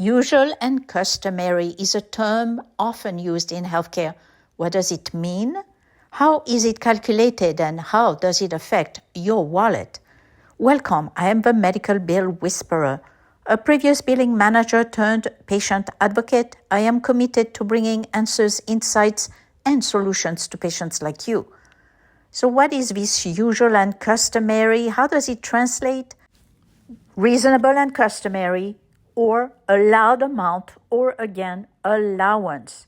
Usual and customary is a term often used in healthcare. What does it mean? How is it calculated and how does it affect your wallet? Welcome, I am the medical bill whisperer. A previous billing manager turned patient advocate, I am committed to bringing answers, insights, and solutions to patients like you. So what is this usual and customary? How does it translate? Reasonable and customary, or allowed amount, or again, allowance.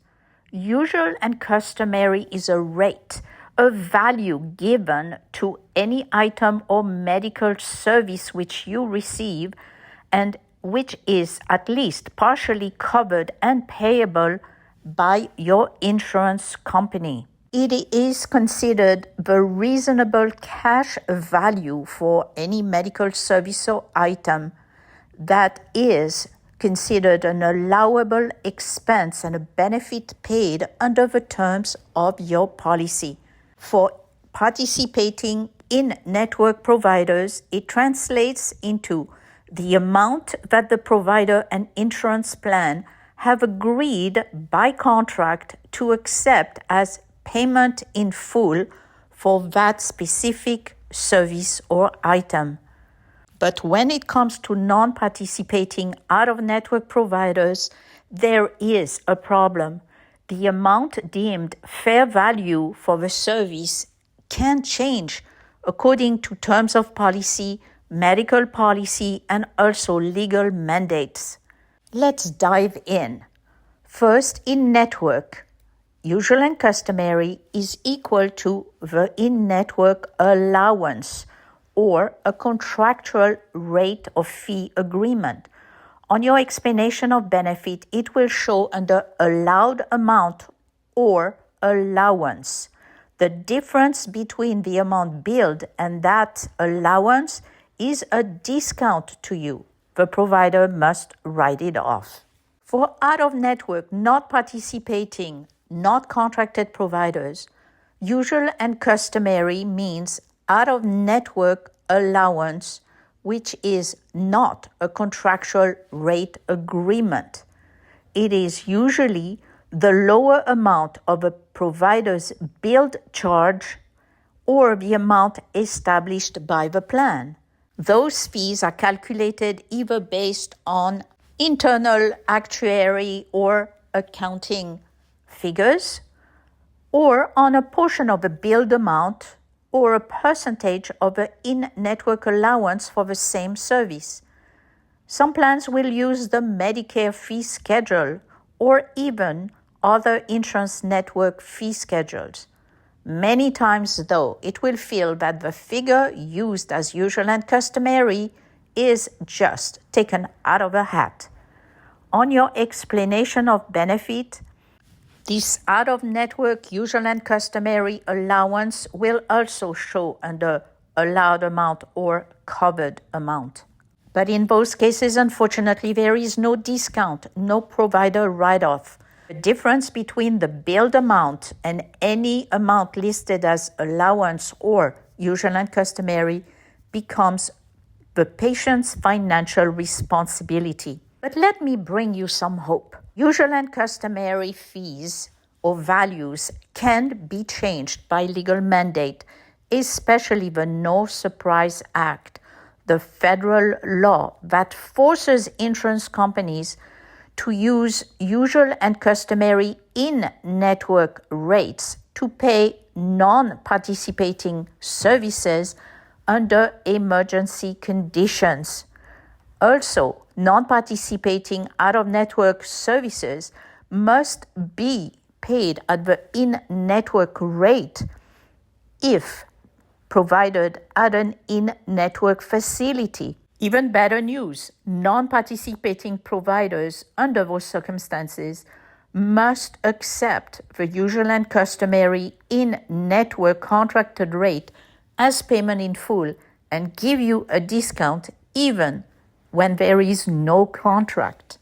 Usual and customary is a rate, a value given to any item or medical service which you receive and which is at least partially covered and payable by your insurance company. It is considered the reasonable cash value for any medical service or item that is considered an allowable expense and a benefit paid under the terms of your policy. For participating in network providers, it translates into the amount that the provider and insurance plan have agreed by contract to accept as payment in full for that specific service or item. But when it comes to non-participating out-of-network providers, there is a problem. The amount deemed fair value for the service can change according to terms of policy, medical policy, and also legal mandates. Let's dive in. First, in network, usual and customary is equal to the in-network allowance or a contractual rate of fee agreement. On your explanation of benefit, it will show under allowed amount or allowance. The difference between the amount billed and that allowance is a discount to you. The provider must write it off. For out-of-network, not participating, not contracted providers, usual and customary means out-of-network allowance, which is not a contractual rate agreement. It is usually the lower amount of a provider's billed charge or the amount established by the plan. Those fees are calculated either based on internal actuary or accounting figures, or on a portion of the billed amount or a percentage of the in-network allowance for the same service. Some plans will use the Medicare fee schedule or even other insurance network fee schedules. Many times, though, it will feel that the figure used as usual and customary is just taken out of a hat. On your explanation of benefit, this out-of-network usual and customary allowance will also show under allowed amount or covered amount. But in both cases, unfortunately, there is no discount, no provider write-off. The difference between the billed amount and any amount listed as allowance or usual and customary becomes the patient's financial responsibility. But let me bring you some hope. Usual and customary fees or values can be changed by legal mandate, especially the No Surprise Act, the federal law that forces insurance companies to use usual and customary in-network rates to pay non-participating services under emergency conditions. Also, non-participating out-of-network services must be paid at the in-network rate if provided at an in-network facility. Even better news, non-participating providers under those circumstances must accept the usual and customary in-network contracted rate as payment in full and give you a discount even when there is no contract.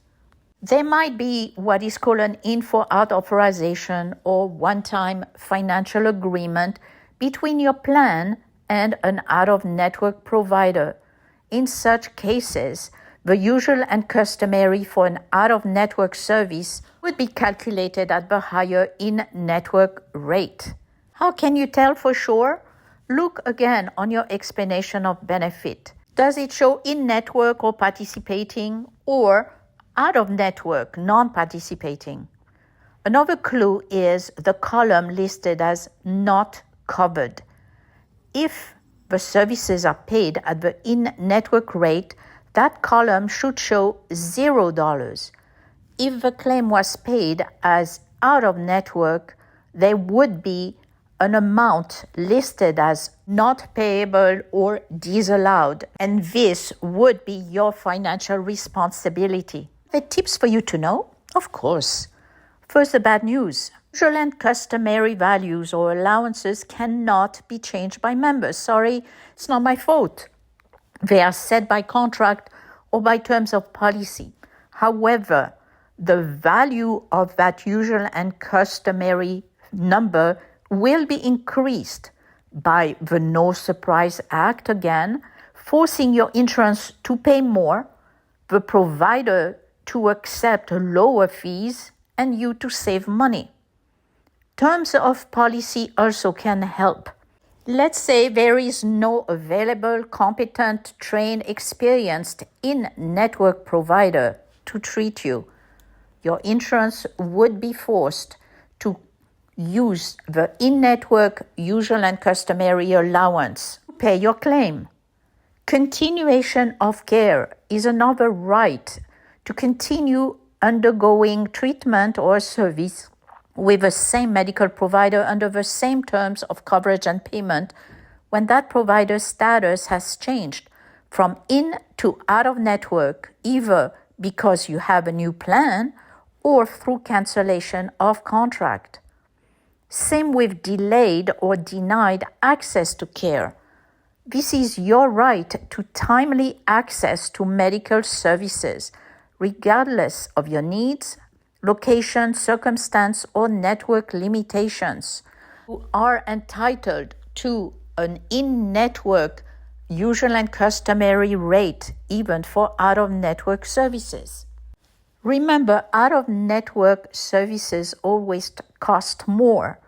There might be what is called an in-for-out authorization or one-time financial agreement between your plan and an out-of-network provider. In such cases, The usual and customary for an out-of-network service would be calculated at the higher in-network rate. How can you tell for sure? Look again on your explanation of benefit. Does it show in-network or participating, or out-of-network, non-participating? Another clue is the column listed as not covered. If the services are paid at the in-network rate, that column should show $0. If the claim was paid as out-of-network, there would be an amount listed as not payable or disallowed, and this would be your financial responsibility. The tips for you to know? Of course. First, the bad news. Usual and customary values or allowances cannot be changed by members. Sorry, it's not my fault. They are set by contract or by terms of policy. However, the value of that usual and customary number will be increased by the No Surprise Act again, forcing your insurance to pay more, the provider to accept lower fees, and you to save money. Terms of policy also can help. Let's say there is no available, competent, trained, experienced in-network provider to treat you. Your insurance would be forced to use the in-network usual and customary allowance to pay your claim. Continuation of care is another right to continue undergoing treatment or service with the same medical provider under the same terms of coverage and payment when that provider's status has changed from in to out of network, either because you have a new plan or through cancellation of contract. Same with delayed or denied access to care. This is your right to timely access to medical services, regardless of your needs, location, circumstance, or network limitations. You are entitled to an in-network usual and customary rate, even for out-of-network services. Remember, out-of-network services always cost more.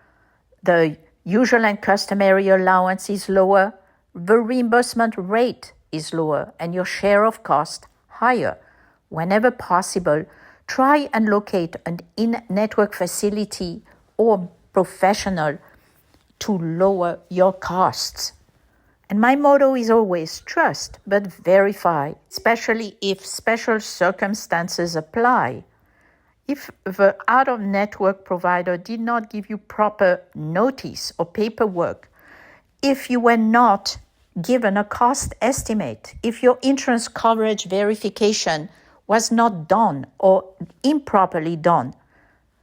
The usual and customary allowance is lower, the reimbursement rate is lower, and your share of cost higher. Whenever possible, try and locate an in-network facility or professional to lower your costs. And my motto is always trust, but verify, especially if special circumstances apply. If the out-of-network provider did not give you proper notice or paperwork, if you were not given a cost estimate, if your insurance coverage verification was not done or improperly done,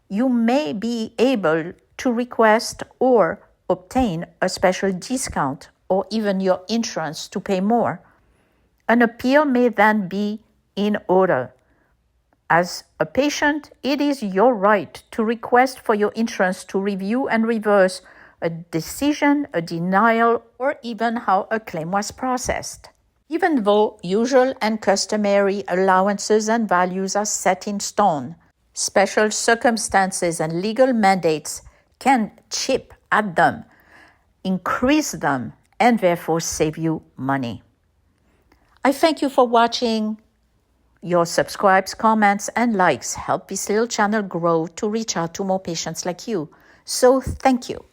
you may be able to request or obtain a special discount or even your insurance to pay more. An appeal may then be in order. As a patient, it is your right to request for your insurance to review and reverse a decision, a denial, or even how a claim was processed. Even though usual and customary allowances and values are set in stone, special circumstances and legal mandates can chip at them, increase them, and therefore save you money. I thank you for watching. Your subscribes, comments, and likes help this little channel grow to reach out to more patients like you. So thank you.